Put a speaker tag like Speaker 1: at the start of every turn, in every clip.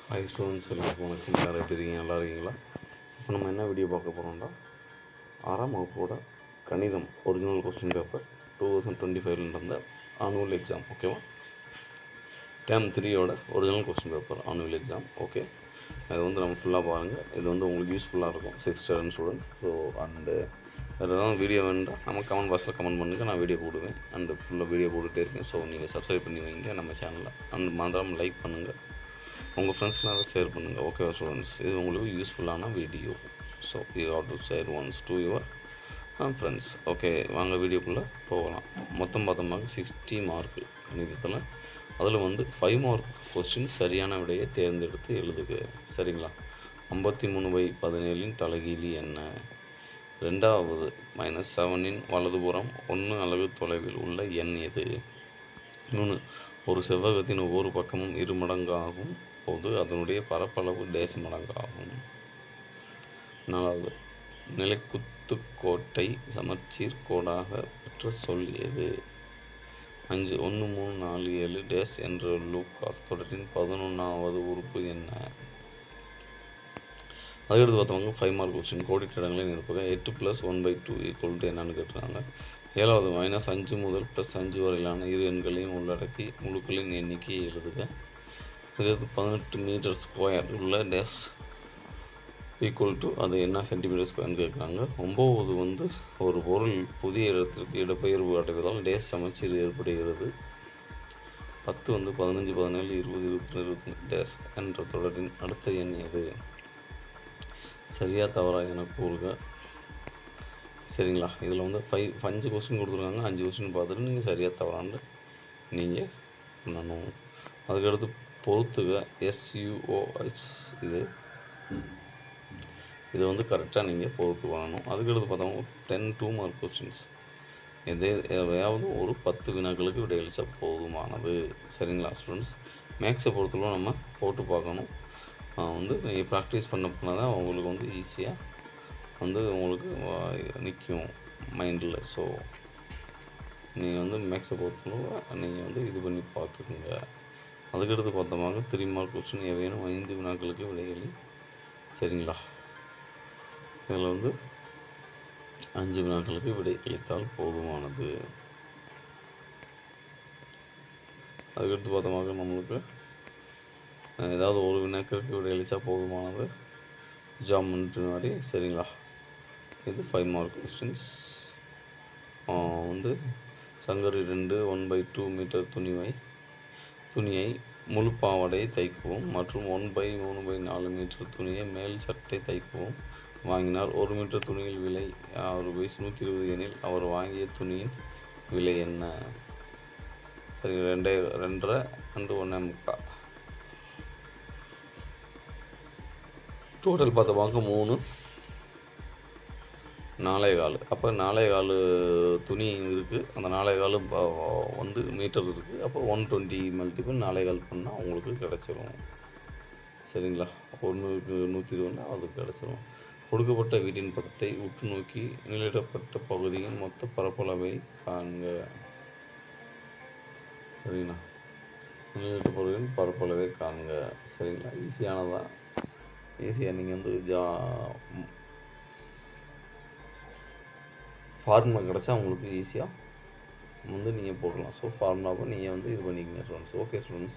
Speaker 1: Hi students எல்லாருக்கும் வணக்கம். எல்லோரும் எப்படி இருக்கீங்க? நல்லா இருக்கீங்களா? இப்போ நம்ம என்ன வீடியோ பார்க்க போகிறோம்னா 6ஆம் வகுப்போட கணிதம் ஒரிஜினல் கொஸ்டின் பேப்பர் 2025 நடந்த ஆனுவல் எக்ஸாம். ஓகேவா? டேர்ம் 3யோட original question paper annual exam. Okay, அது வந்து நம்ம ஃபுல்லாக பாருங்கள். இது வந்து உங்களுக்கு யூஸ்ஃபுல்லாக இருக்கும் 6th ஸ்டாண்டர்ட் ஸ்டூடெண்ட்ஸ். ஸோ வேறு ஏதாவது வீடியோ வேணும்னா நம்ம கமெண்ட் பாக்ஸில் கமெண்ட் பண்ணுங்கள், நான் வீடியோ போடுவேன். அண்டு ஃபுல்லாக வீடியோ போட்டுகிட்டே இருக்கேன். ஸோ நீங்கள் சப்ஸ்கிரைப் பண்ணி வைங்க நம்ம சேனலில். அண்ட் மறந்துடாமல் லைக் பண்ணுங்கள், உங்கள் ஃப்ரெண்ட்ஸ்லாம் அதை ஷேர் பண்ணுங்கள். ஓகேவா ஸ்டூடெண்ட்ஸ்? இது உங்களுக்கு யூஸ்ஃபுல்லான video. So you have to share once to your friends. Okay, வாங்க வீடியோக்குள்ளே போகலாம். மொத்தம் பார்த்தோம்னாக்க 60 மார்க்கு கணிதத்தில். அதில் வந்து 5 மார்க் கொஸ்டின் சரியான விடையை தேர்ந்தெடுத்து எழுதுக. சரிங்களா? 53/17 தலைகீழி என்ன? ரெண்டாவது -7 வலதுபுறம் 1 அலகு தொலைவில் உள்ள எண் எது? 3. ஒரு செவ்வகத்தின் ஒவ்வொரு பக்கமும் 2 மடங்காகும் போது அதனுடைய பரப்பளவு டேஷ் மடங்காகும். 4. நிலைக்குத்துக்கோட்டை சமச்சீர் கோடாக பெற்ற சொல் எது? 5. 1 3 4 7 டேஷ் என்ற லூகாஸ் தொடரின் 11வது உறுப்பு என்ன? அதுக்கடுத்து பார்த்தவங்க 5 மார்க் கொஸ்டின். கோடிட்ட இடங்களை நிரப்புக. 8 + 1/2 என்னன்னு கேட்டுருக்காங்க. 7வது -5 முதல் +5 வரையிலான இரு எண்களையும் உள்ளடக்கி முழுக்களின் எண்ணிக்கையை எழுதுக. இதுக்கு 18 மீட்டர் ஸ்கொயர் உள்ள டேஷ் அது என்ன சென்டிமீட்டர் ஸ்கொயர்னு கேட்குறாங்க. 9 வந்து ஒரு பொருள் புதிய இடத்திற்கு இடப்பெயர்வு அடைவதால் டேஷ் சமச்சீர் ஏற்படுகிறது. 10 வந்து 15 17 20 21 22 டேஷ் என்ற தொடரின் அடுத்த எண் எது? சரியா தவறா என கூறுக. சரிங்களா? இதில் வந்து 5 கொஸ்டின் கொடுத்துருக்காங்க. 5 கொஸ்டின் பார்த்துட்டு நீங்கள் சரியாக தவறான்னு நீங்கள் பண்ணணும். அதுக்கடுத்து பொறுத்துக. SUOH இது வந்து கரெக்டாக நீங்கள் பொறுத்து பண்ணணும். அதுக்கடுத்து பார்த்தோம்னா 10 2 மார்க் கொஸ்டின்ஸ். எதையாவது ஒரு 10 வினாக்களுக்கு விடையளித்தா போதுமானது. சரிங்களா ஸ்டூடெண்ட்ஸ்? மேக்ஸை பொறுத்தவரை நம்ம போட்டு பார்க்கணும். வந்து நீங்கள் ப்ராக்டிஸ் பண்ண தான் உங்களுக்கு வந்து ஈஸியாக வந்து உங்களுக்கு நிற்கும் மைண்டில். ஸோ நீங்கள் வந்து மேக்ஸை பொறுத்தளவு நீங்கள் வந்து இது பண்ணி பார்த்துக்குங்க. அதுக்கடுத்து பார்த்தோமாக 3 மார்க் கொஸ்டின். ஏதேனும் 5 வினாக்களுக்கு விடையளி. சரிங்களா? இதில் வந்து 5 வினாக்களுக்கு விடை அளித்தால் போதுமானது. அதுக்கடுத்து பார்த்தோமாக நம்மளுக்கு ஏதாவது ஒரு வினாக்களுக்கு விடையளித்தா போதுமானது. ஜாமெண்ட்ரி மாதிரி. சரிங்களா? இது 5 மார்க் கொஸ்டின்ஸ். வந்து சங்கரி 2 1/2 மீட்டர் துணியை முழு பாவாடையை தைக்கவும் மற்றும் 1/3/4 மீட்டர் துணியை மேல் சட்டை தைக்கவும் வாங்கினார். 1 மீட்டர் துணியில் விலை ₹120 எனில் அவர் வாங்கிய துணியின் விலை என்ன? சரி, 2.5 2 1/4. டோட்டல் பார்த்தோமாக்க 3 4.25. அப்போ 4.25 துணி இருக்குது. அந்த 4.25 வந்து மீட்டர் இருக்குது. அப்போ 120 மல்டிபிள் 4.25 பண்ணால் உங்களுக்கு கிடச்சிரும். சரிங்களா? 1க்கு 120 அது கிடச்சிரும். கொடுக்கப்பட்ட வீட்டின் படத்தை உற்று நோக்கி நிலையிடப்பட்ட பகுதியின் மொத்த பரப்பளவை காண்க. சரிங்களா? நிலையிட்ட பகுதியின் பரப்பளவை காண்க. சரிங்களா? ஈஸியானதான். ஈஸியாக நீங்கள் வந்து ஃபார்முலா கிடச்சா உங்களுக்கு ஈஸியாக வந்து நீங்கள் போடலாம். ஸோ ஃபார்முலாவை நீங்கள் வந்து இது பண்ணிக்கங்க ஸ்டூடெண்ட்ஸ். ஓகே ஸ்டூடெண்ட்ஸ்,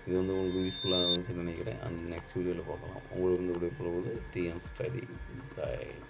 Speaker 1: இது வந்து உங்களுக்கு யூஸ்ஃபுல்லாக இருந்துச்சுன்னு நினைக்கிறேன். அண்ட் நெக்ஸ்ட் வீடியோவில் பார்க்கலாம். உங்களுக்கு வந்து விடைபெறுவது TN Study Guide.